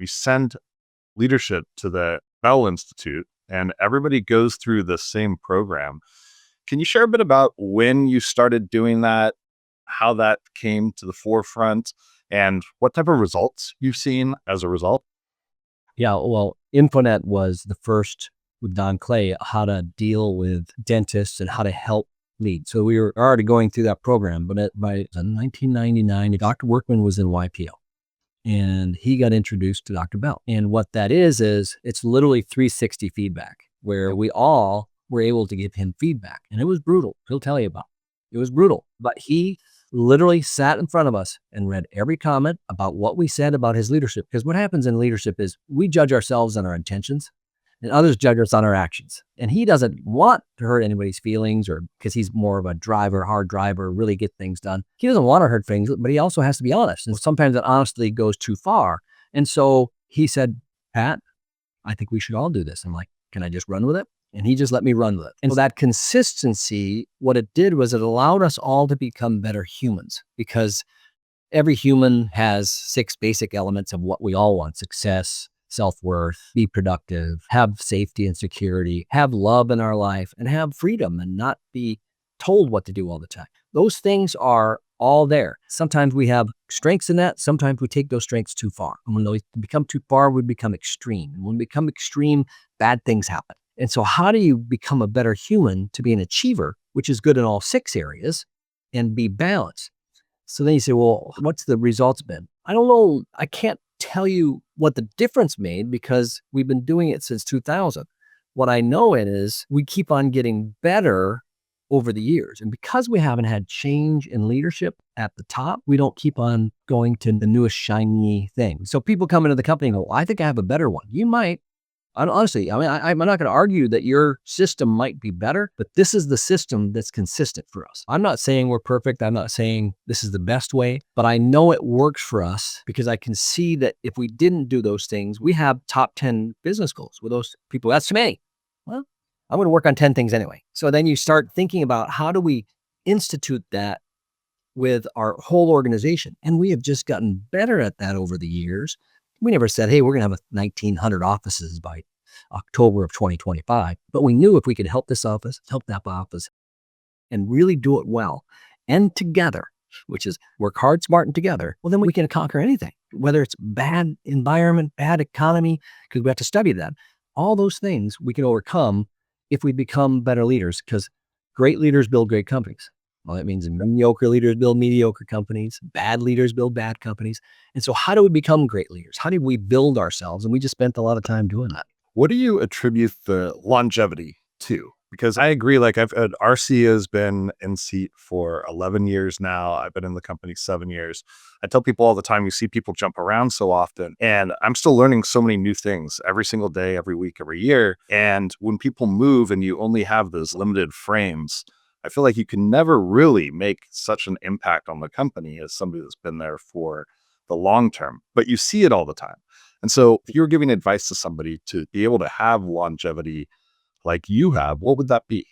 we send leadership to the Bell Institute, and everybody goes through the same program. Can you share a bit about when you started doing that, how that came to the forefront, and what type of results you've seen as a result? Yeah, well, Infonet was the first with Don Clay, how to deal with dentists and how to help lead. So we were already going through that program, but by 1999, Dr. Workman was in YPO and he got introduced to Dr. Bell. And what that is it's literally 360 feedback where we all were able to give him feedback. And it was brutal. He'll tell you about it. It was brutal, but he literally sat in front of us and read every comment about what we said about his leadership. Because what happens in leadership is we judge ourselves on our intentions and others judge us on our actions. And he doesn't want to hurt anybody's feelings or because he's more of a driver, hard driver, really get things done. He doesn't want to hurt things, but he also has to be honest. And sometimes that honesty goes too far. And so he said, Pat, I think we should all do this. I'm like, can I just run with it? And he just let me run with it. And so that consistency, what it did was it allowed us all to become better humans because every human has 6 basic elements of what we all want: success, self-worth, be productive, have safety and security, have love in our life, and have freedom and not be told what to do all the time. Those things are all there. Sometimes we have strengths in that. Sometimes we take those strengths too far. And when they become too far, we become extreme. And when we become extreme, bad things happen. And so how do you become a better human to be an achiever, which is good in all 6 areas, and be balanced? So then you say, well, what's the results been? I don't know. I can't tell you what the difference made because we've been doing it since 2000. What I know is we keep on getting better over the years. And because we haven't had change in leadership at the top, we don't keep on going to the newest shiny thing. So people come into the company and go, I think I have a better one. You might. Honestly, I mean, I'm not going to argue that your system might be better, but this is the system that's consistent for us. I'm not saying we're perfect. I'm not saying this is the best way, but I know it works for us because I can see that if we didn't do those things, we have top 10 business goals with those people. That's too many. Well, I'm going to work on 10 things anyway. So then you start thinking about how do we institute that with our whole organization? And we have just gotten better at that over the years. We never said, hey, we're going to have 1,900 offices by October of 2025. But we knew if we could help this office, help that office, and really do it well and together, which is work hard, smart, and together, well, then we can conquer anything, whether it's bad environment, bad economy, because we have to study that. All those things we can overcome if we become better leaders, because great leaders build great companies. Well, that means mediocre leaders build mediocre companies, bad leaders build bad companies. And so how do we become great leaders? How do we build ourselves? And we just spent a lot of time doing that. What do you attribute the longevity to? Because I agree, like RC has been in seat for 11 years now. I've been in the company 7 years. I tell people all the time, you see people jump around so often, and I'm still learning so many new things every single day, every week, every year. And when people move and you only have those limited frames, I feel like you can never really make such an impact on the company as somebody that's been there for the long term, but you see it all the time. And so if you're giving advice to somebody to be able to have longevity like you have, what would that be?